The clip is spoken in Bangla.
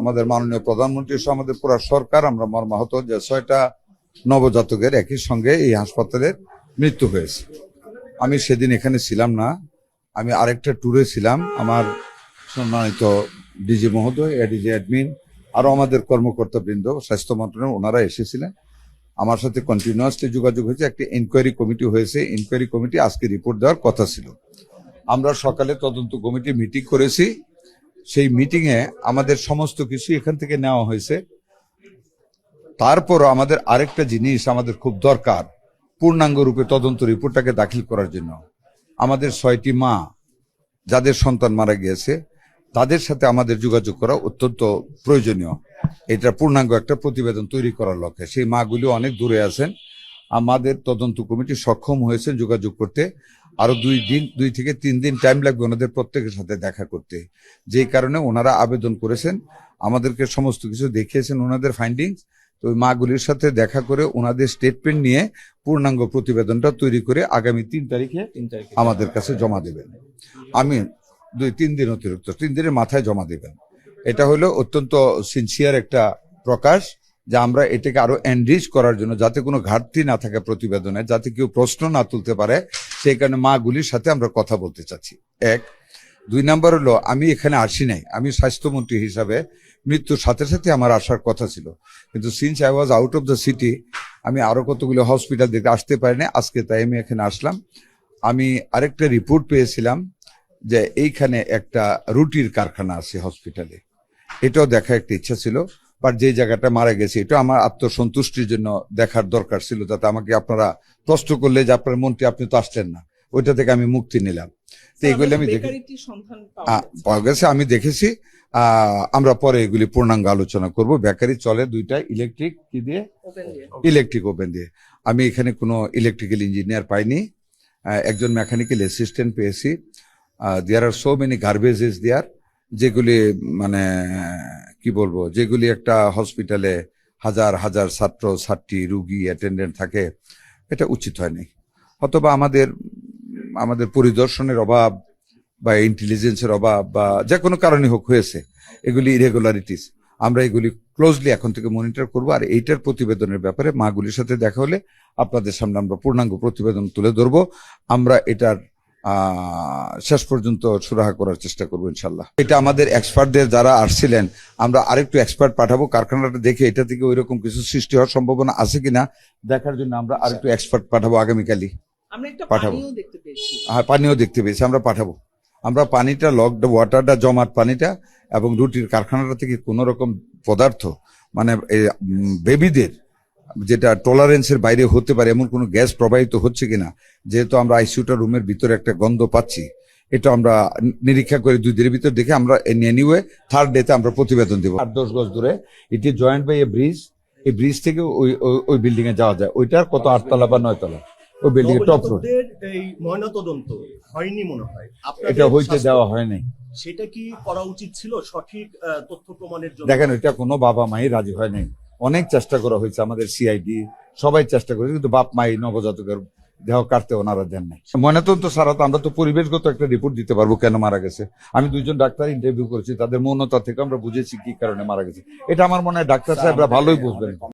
আমাদের মাননীয় প্রধানমন্ত্রী সহ আমাদের পুরো সরকার আমরা মর্মাহত যে 6টা নবজাতকের একই সঙ্গে এই হাসপাতালের মৃত্যু হয়েছে। আমি সেদিন এখানে ছিলাম না, আমি আরেকটা ট্যুরে ছিলাম। আমার সম্মানিত ডিজি মহোদয়, এডিজি অ্যাডমিন, আরো আমাদের কর্মকর্তাবৃন্দ স্বাস্থ্য মন্ত্রণালয় ওনারা এসেছিলেন। আমার সাথে কন্টিনিউয়াসলি যোগাযোগ হয়েছে। একটি ইনকোয়ারি কমিটি হয়েছে। ইনকোয়ারি কমিটি আজকে রিপোর্ট দেওয়ার কথা ছিল। আমরা সকালে তদন্ত কমিটি মিটিং করেছি। সেই মিটিং এ আমাদের সমস্ত কিছু এখান থেকে নেওয়া হয়েছে। তারপরও আমাদের আরেকটা জিনিস আমাদের খুব দরকার, পূর্ণাঙ্গ রূপে তদন্ত রিপোর্টটাকে দাখিল করার জন্য। আমাদের 6টি মা যাদের সন্তান মারা গিয়েছে তাদের সাথে আমাদের যোগাযোগ করা অত্যন্ত প্রয়োজনীয়। এটা পূর্ণাঙ্গ একটা প্রতিবেদন তৈরি করার লক্ষ্যে। সেই মাগুলি অনেক দূরে আছেন। আমাদের তদন্ত কমিটি সক্ষম হয়েছেন যোগাযোগ করতে। আরো 2 থেকে 3 দিন টাইম লাগবে ওনাদের প্রত্যেকের সাথে দেখা করতে। যেই কারণে ওনারা আবেদন করেছেন, আমাদেরকে সমস্ত কিছু দেখিয়েছেন ওনাদের ফাইন্ডিংস। তো ওই মাগুলির সাথে দেখা করে ওনাদের স্টেটমেন্ট নিয়ে পূর্ণাঙ্গ প্রতিবেদনটা তৈরি করে আগামী 3 তারিখে আমাদের কাছে জমা দেবেন। আমি 2-3 দিন অতিরিক্ত 3 দিনের মাথায় জমা দেবেন। এটা হলো অত্যন্ত সিনসিয়ার একটা প্রকাশ যে আমরা এটাকে আরো এনরিচ করার জন্য, যাতে কোনো ঘাটতি না থাকে প্রতিবেদনে, যাতে কেউ প্রশ্ন না তুলতে পারে, সেই কারণে মাগুলির সাথে আমরা কথা বলতে চাচ্ছি। 1। 2 নম্বর হলো, আমি এখানে আসি নাই, আমি স্বাস্থ্যমন্ত্রী হিসাবে মৃত্যুর সাথে সাথে আমার আসার কথা ছিল, কিন্তু since I was out of the city আমি আরো কতগুলো হসপিটাল দেখে আসতে পারিনি। আজকে তাই আমি এখানে আসলাম। আমি আরেকটা রিপোর্ট পেয়েছিলাম যে এইখানে একটা রুটির কারখানা আছে হসপিটালে, এটাও দেখা একটা ইচ্ছা ছিল। বাট যে জায়গাটা মারা গেছে এটা আমার আত্মসন্তুষ্টির জন্য দেখার দরকার ছিল, যাতে আমাকে আপনারা প্রশ্ন করলে যে আপনার মন্ত্রী আপনি তো আসলেন না, ওইটা থেকে আমি মুক্তি নিলাম। তো এগুলি আমি পাওয়া গেছে, আমি দেখেছি। আমরা পরে এগুলি পূর্ণাঙ্গ আলোচনা করব। বেকারি চলে 2টা, ইলেকট্রিক কি দিয়ে, ইলেকট্রিক ওপেন দিয়ে। আমি এখানে কোনো ইলেকট্রিক্যাল ইঞ্জিনিয়ার পাইনি, একজন মেকানিক্যাল অ্যাসিস্ট্যান্ট পেয়েছি। দেয়ার আর সো মেনি গার্বেজেস দেয়ার, যেগুলি মানে কি বলবো, যেগুলি একটা হসপিটালে হাজার হাজার ছাত্র ছাত্রী রুগী অ্যাটেন্ডেন্ট থাকে, এটা উচিত হয়নি। অথবা আমাদের পরিদর্শনের অভাব বা ইন্টেলিজেন্সের অভাব বা যে কোনো কারণে হোক হয়েছে, এগুলি ইরেগুলারিটিস। আমরা এগুলি ক্লোজলি এখন থেকে মনিটর করব। আর এইটার প্রতিবেদনের ব্যাপারে মাগুলির সাথে দেখা হলে আপনাদের সামনে আমরা পূর্ণাঙ্গ প্রতিবেদন তুলে ধরবো। আমরা এটার শেষ পর্যন্ত সুরাহা করার চেষ্টা করবো ইনশাল্লাহ। এটা আমাদের এক্সপার্টদের যারা আসছিলেন, আমরা আরেকটু এক্সপার্ট পাঠাবো কারখানাটা দেখে এটা থেকে ওইরকম কিছু সৃষ্টি হওয়ার সম্ভাবনা আছে কিনা দেখার জন্য আমরা আরেকটু এক্সপার্ট পাঠাবো আগামীকালই। পাঠাবো, হ্যাঁ পানিও দেখতে পেয়েছি, আমরা পাঠাবো। আমরা পানিটা লকড ওয়াটারটা জমাট পানিটা এবং রুটির কারখানাটা থেকে কোন রকম পদার্থ মানে বেবিদের যেটা টলারেন্সের বাইরে হতে পারে এমন কোনো গ্যাস প্রবাহিত হচ্ছে কিনা, যেহেতু আমরা আইসিইউটা রুমের ভিতরে একটা গন্ধ পাচ্ছি, এটা আমরা নিরীক্ষা করে 2 দিনের ভিতর দেখে আমরা এনিওয়ে 3rd ডেতে আমরা প্রতিবেদন দেবো। 8-10 গজ দূরে এটি জয়েন্ট বাই এ ব্রিজ। এই ব্রিজ থেকে ওই বিল্ডিং এ যাওয়া যায়। ওইটার কত 8 তলা বা 9 তলা, ওই বিল্ডিং এর টপ ফ্লোর। এই ময়নাতদন্ত হয়নি মনে হয়, এটা হইতে দেওয়া হয় নাই। সেটা কি করা উচিত ছিল সঠিক তথ্য প্রমাণের জন্য? দেখেন, এটা কোনো বাবা মাই রাজি হয় নাই। অনেক চেষ্টা করা হয়েছে, আমাদের সিআইডি সবাই চেষ্টা করেছে, কিন্তু বাপ মাই নবজাতকের দেহ কাটতে ওনারা দেন নাই। ময়নাতদন্ত ছাড়া তো আমরা তো পরিবেশগত একটা রিপোর্ট দিতে পারবো কেন মারা গেছে। আমি 2 জন ডাক্তার ইন্টারভিউ করেছি, তাদের মৌনতা থেকে আমরা বুঝেছি কি কারণে মারা গেছে। এটা আমার মনে হয় ডাক্তার সাহেবরা ভালোই বুঝবেন।